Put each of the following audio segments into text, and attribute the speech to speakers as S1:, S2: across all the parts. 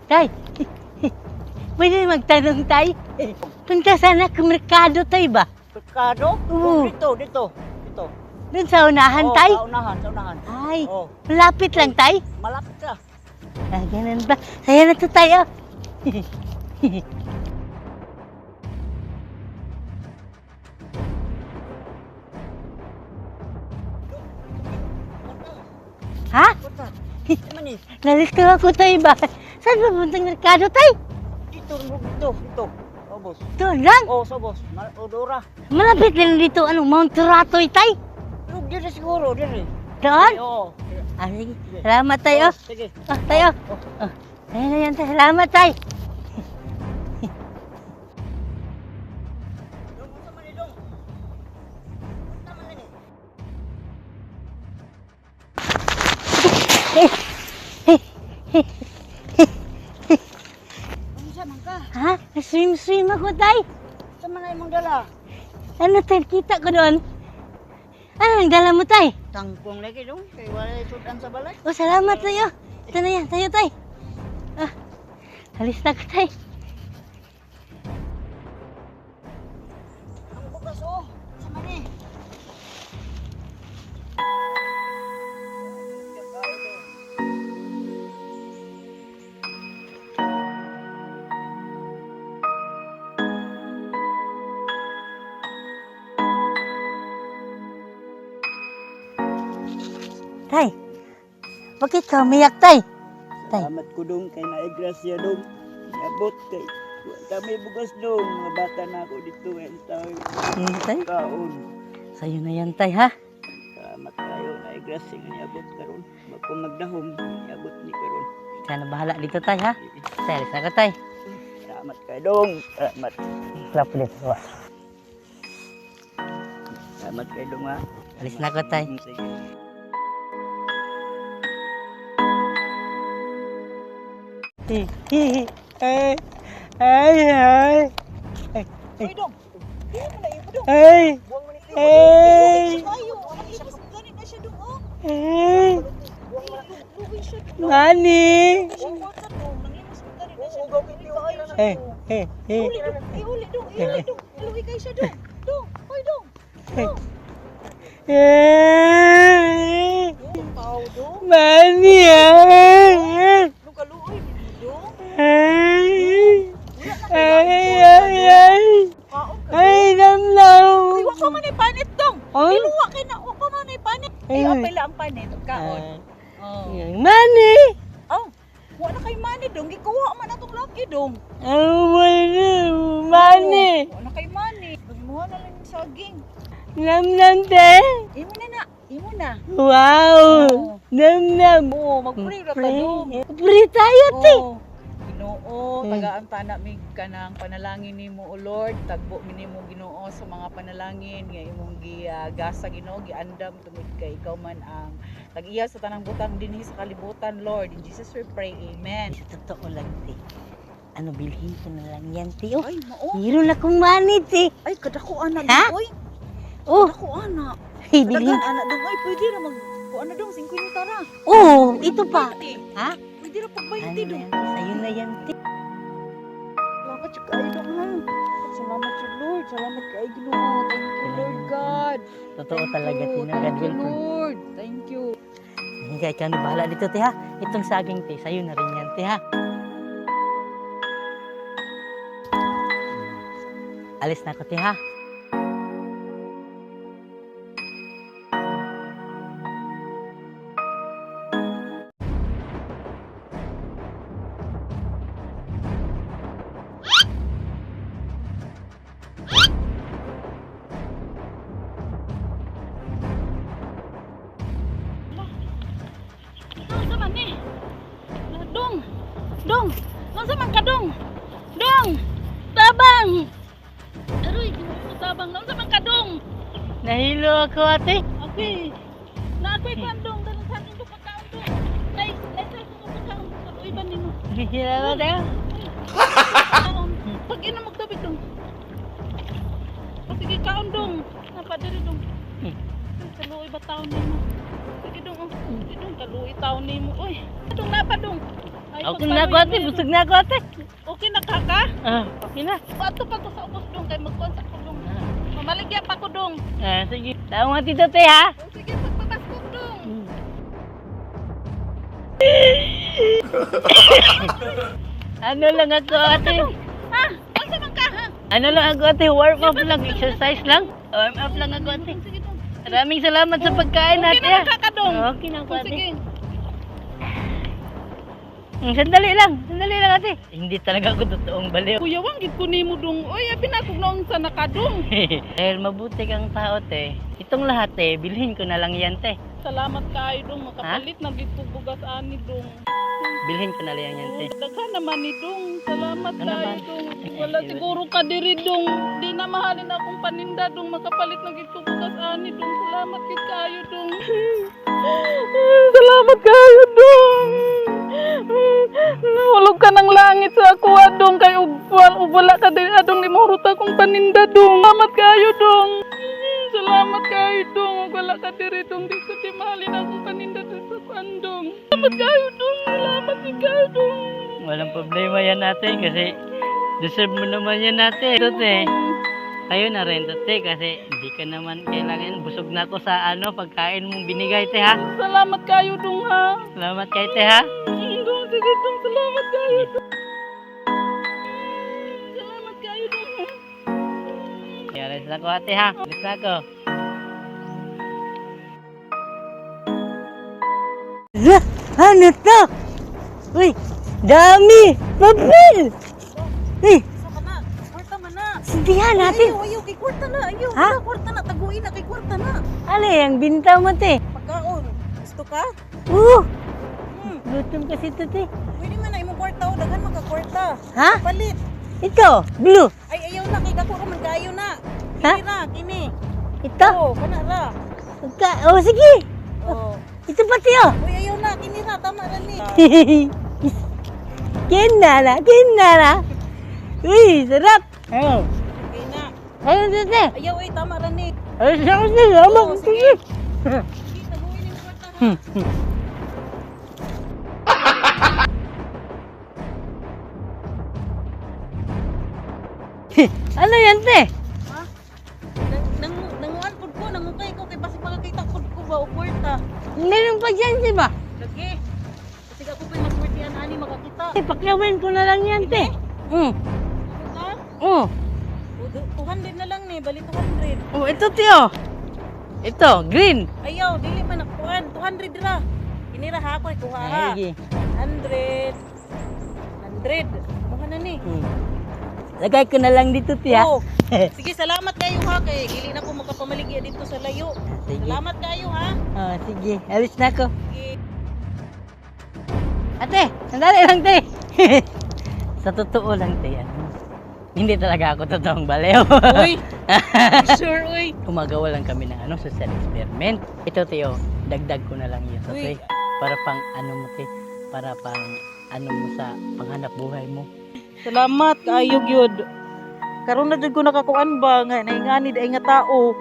S1: Tay, pwede magtanong tay? Punta sana ke merkado tay ba?
S2: Merkado?
S1: Oo.
S2: Dito.
S1: Doon sa unahan tay?
S2: Sa unahan.
S1: Ay,
S2: Oh,
S1: malapit lang tay?
S2: malapit ka.
S1: Ah, ganun ba? Saya na to tayo. Ha?
S2: Punta. Mani.
S1: Nalito ako tayo ba? Saan ba puntang merkado tay?
S2: Dito. Oh, boss.
S1: Doon lang.
S2: Oh, so boss. Odora.
S1: Malapit lang dito, Mount Turatoy tay.
S2: Yung dito siguro, dito.
S1: Doon?
S2: Oo.
S1: Ah, sige. Salamat tayo.
S2: Sige.
S1: Ah, tayo.
S2: Oh.
S1: Ayun na yan tayo. Salamat tayo.
S2: Dong, unsa man ni dong? Unsa man ni? Unsa man ka?
S1: Ha? Swim ako tay.
S2: Unsa man na imong dala?
S1: Ano tay? Kita ko doon. Ano ang dala mo tay?
S2: Tangkong lagi dong. Kay wala sudan sa balay.
S1: Oh, salamat tayo. Ito na yan. Tayo tay. Ah, halis na ko tay.
S2: Ang bukas oh. Unsa man ni?
S1: Tay, bakit ka umiyak tay? Tay.
S2: Salamat ko dong kay naigrasya dong. Abot kay kami bugas dong. Mga bata na ako dito eh.
S1: Tay,
S2: Kaon.
S1: sa'yo na yan tay ha.
S2: Salamat kayo. Naigrasya nga niabot karon. Bako magdahom. Niabot ni karon.
S1: Sana bahala dito tay ha. Tay, halis na ko tay.
S2: Salamat kayo dong. Salamat.
S1: Klap ulit.
S2: Salamat kayo dong ha.
S1: Halis na ko tay.
S2: Sige.
S1: Ay.
S2: Uy dong. Hindi mo na ibo dong.
S1: Ay.
S2: Buwang mo ni Tio.
S1: Ay.
S2: Ayo. Ang isa pa ganit na siya dong oh.
S1: Ay.
S2: Buwang mo na luwi siya dong.
S1: Nani.
S2: Buwang mo sa dong. Nanglimas mo ganit na siya dong. Hindi ka ayo siya
S1: Eh,
S2: dong.
S1: eh.
S2: Iuli dong. Iuli dong. Luwi kayo siya dong. Dong. Hoy dong. Dong. Dong. Tao dong.
S1: Mani ay.
S2: Dong kaluoy. Dong.
S1: Ay.
S2: Wala na
S1: Ay.
S2: kaon ka.
S1: Ay, namlaw.
S2: Uy, wako man ay panit dong.
S1: Ay.
S2: Iluwa kay na. Wako man ay panit.
S1: Ay.
S2: Ay, apay lang ang panit. Kaon. Oh.
S1: Mani.
S2: Oh. Wala kay mani dong. Gikuha man atong laki dong.
S1: Mani.
S2: Wala kay mani. Gimuha na lang yung saging.
S1: Namnam te.
S2: Imo na na. Imo na.
S1: Wow.
S2: Oo.
S1: Namnam.
S2: Oo, mag-pray ra ta dong.
S1: Pray tayo te.
S2: Oo. Ginoo, tagaan ta na mig kanang panalangin nimo o Lord, tagbo mi nimo Ginoo sa mga panalangin nga imong gasa Ginoo, giandam tungod kay ikaw man ang tag-iya sa tanang butang dinhi sa kalibutan, Lord. In Jesus we pray. Amen.
S1: Sa totoo lang te. Ano bilhin ko na lang yan te. Oh,
S2: Ay, mao.
S1: meron akong money te.
S2: Ay, kadako ana
S1: Ha?
S2: dong, oy.
S1: Oh,
S2: Kadako ana.
S1: hey,
S2: Kadagan
S1: bilhin.
S2: ana dong, oy. Pwede ra mag kuana dong 50 tara.
S1: Oh, ito pa. Ha?
S2: Pwede ra pag
S1: Ano
S2: 20
S1: na
S2: dong.
S1: yan? Sa'yo na yan te.
S2: Salamat sa kayo dong ha. Salamat sa Lord. Salamat kay Ginoo. Thank you, Lord God.
S1: Totoo talaga te.
S2: Thank you,
S1: God will prove.
S2: Lord. Thank you.
S1: Hindi, ikaw na bahala dito te ha. Itong saging te, sa'yo na rin yan te ha. Alis na ako te ha.
S3: Nasa man ni? Dong! Dong! Nasa man ka dong? Dong! Tabang! Aroy, ginoo tabang. Nasa man ka dong?
S1: Nahilo ako ate.
S3: Okay. Naakoy ka dong. Dalang sa akin dong pagkaon dong. Nay sa akin dong pagkaon. Kaluoy ba nimo?
S1: Hihila ko tayo.
S3: Kaon. Pag ina magtabig dong. O sige kaon dong. Napadiri dong. Kaluoy ba taon nimo? Sige dong. Sige dong. Kaluoy taon nimo. Uy. Dong napa dong. Ay,
S1: Okay na ako ate, busog na ako ate.
S3: Okay na kaka?
S1: Okay na.
S3: Pato pa ko sa ubos dong kay magkontak ko dong. Mamaligya pa ko dong.
S1: Sige. Tawag nga tito te ha.
S3: O, sige, pagpabas ko dong.
S1: Ano lang ako ate?
S3: Ha? Ano man ka ha?
S1: Ano lang ako ate? Warm up lang, exercise lang. Warm up lang ako ate.
S3: Sige dong.
S1: Maraming salamat sa pagkain
S3: Okay
S1: ate.
S3: na kaka dong.
S1: Okay na ako
S3: O,
S1: ate.
S3: sige.
S1: Sandali lang ate. Hindi talaga ako totoong baliw.
S3: Kuya wang gid ko nimo dong. Oy, abi na kog naon sa nakadong.
S1: Dahil mabuti kang tao te. Itong lahat te, bilhin ko na lang yan te.
S3: Salamat kaayo dong, makapalit na gid kog bugas ani dong.
S1: Bilhin ko na lang yan te.
S3: Daghan naman ni dong. Salamat
S1: Ano
S3: kaayo
S1: ba?
S3: dong. Wala siguro ka diri dong. Di na mahalin akong paninda dong, makapalit na gid kog bugas ani dong. Salamat gid kaayo dong. Salamat kaayo dong. Nahulog ka ng langit sa ako adong kay wala ka diri adong limurot akong paninda dong. Salamat kaayo dong. Salamat kaayo dong. Wala ka diri dong, di ko di mahalin akong paninda sa kwandong. Salamat kaayo dong. Salamat kaayo dong.
S1: Walang problema yan ate kasi deserve mo naman yan ate. Ito te. Kayo na rin te kasi hindi ka naman kailangan. Busog na ako sa pagkain mong binigay te ha.
S3: Salamat kayo dong ha.
S1: Salamat kayo te ha.
S3: Dong, sige dong, salamat kayo dong. Salamat kayo dong ha.
S1: Alis na ako ate ha. Alis na ako. Ano to? Uy, dami! Papel! Uy,
S2: Saka na, kwarta man na.
S1: sindihan natin.
S2: Ayaw, kay kwarta na. Ayaw,
S1: Ha?
S2: wala, kwarta na. Taguin na kay kwarta na.
S1: Ano yung binta mo te?
S2: Pagkaon, gusto ka?
S1: Gutom kasi ito te.
S2: Pwede man na imong kwarta o, daghan man ka kwarta.
S1: Ha?
S2: Palit.
S1: Ito, blue.
S2: Ay, ayaw na, kay dako ka man, kaayo na.
S1: Ha?
S2: Kini ra, kini.
S1: Ito.
S2: Oo, kana ra.
S1: Oh, sige.
S2: Oo.
S1: Ito pati oh.
S2: Uy, ayaw na, kini ra, tama ra ni.
S1: Kinara. Uy, sarap. Ayun.
S2: Okay na.
S1: Ayun te.
S2: Ayaw, ay, tama ra ni.
S1: Ayun, salamat.
S2: Oo, sige. Sige, taguin yung kwarta ha.
S1: Ano yan te?
S2: Ha? Nanguan pud ko, nangukay ko kay basi makakita pud ko ba o kwarta.
S1: Meron pa dyan di ba?
S2: Lagi. Kasi ako pa magkwartihan ani makakita.
S1: Paklawin ko na lang yan te.
S2: Ano ka?
S1: Oh.
S2: O, 200 na lang ni, bali 200.
S1: Oh, ito tiyo. Ito, green.
S2: Ayaw, dili man nakuan. 200 ra. Inira ha ako ikuha ha.
S1: Sige.
S2: 100. 100. Mukha na ni.
S1: Lagay ko na lang dito tiya.
S2: Oo. Sige, salamat kayo ha. Kay dili na ko makapamaligya dito sa layo.
S1: Sige.
S2: Salamat kayo ha.
S1: Sige. Alis na ako.
S2: Sige.
S1: Ate, sandali lang te. Sa totoo lang te. Hindi talaga ako totoong baliw.
S2: Uy. Sure, uy.
S1: Gumagawa lang kami ng social experiment. Ito tiyo, dagdag ko na lang yun.
S2: Uy.
S1: Okay? Para pang mo te. Para pang mo sa panghanap buhay mo.
S2: Salamat kayo gyud. Karon na jud ko nakakuan ba nga naingani day nga tao.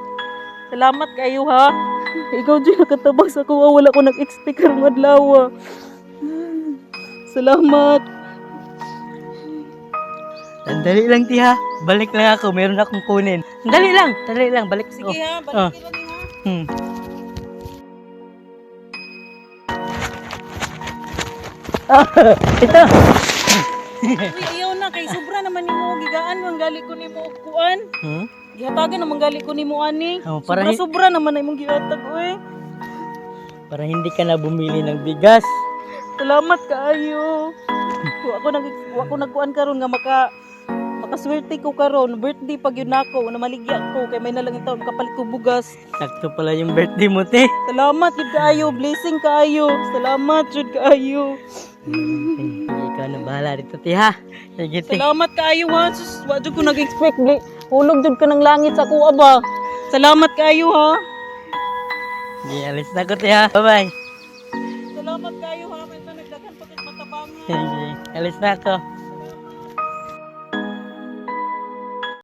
S2: Salamat kayo ha. Ikaw jud nakatabang sa ko wala ko nag-expect karong adlaw. Salamat.
S1: Sandali lang tiha. Balik lang ako. Meron akong kunin. Sandali lang. Balik ako.
S2: Sige ha, balik lang ni ha.
S1: Ito.
S2: Uy, ayaw na kay sobra naman nimo gigaan mo ang gali ko nimo kuan. Gihatagan naman gali ko nimo ani.
S1: Oh, para
S2: Sobra naman na imong gihatag uy.
S1: Para hindi ka na bumili ng bigas.
S2: Salamat kaayo. Wa ko nagkuan karon nga makaswerte ko karon. Birthday pag yun ako, na maligya ko kay may nalang taon kapalit ko bugas.
S1: Sakto pala yung birthday mo, te.
S2: Salamat jud kaayo, blessing kaayo. Salamat jud kaayo.
S1: Sige, ikaw na bahala dito, te, ha? Sige, te.
S2: Salamat kaayo ha. Sus, wa jud ko nag-expect. Hulog jud ka ng langit sa kuha ba. Salamat kaayo ha.
S1: Sige, alis na ko, te, ha? Bye-bye.
S2: Salamat kaayo ha. May nagdagan pa kay matabangan.
S1: Sige, alis na ako.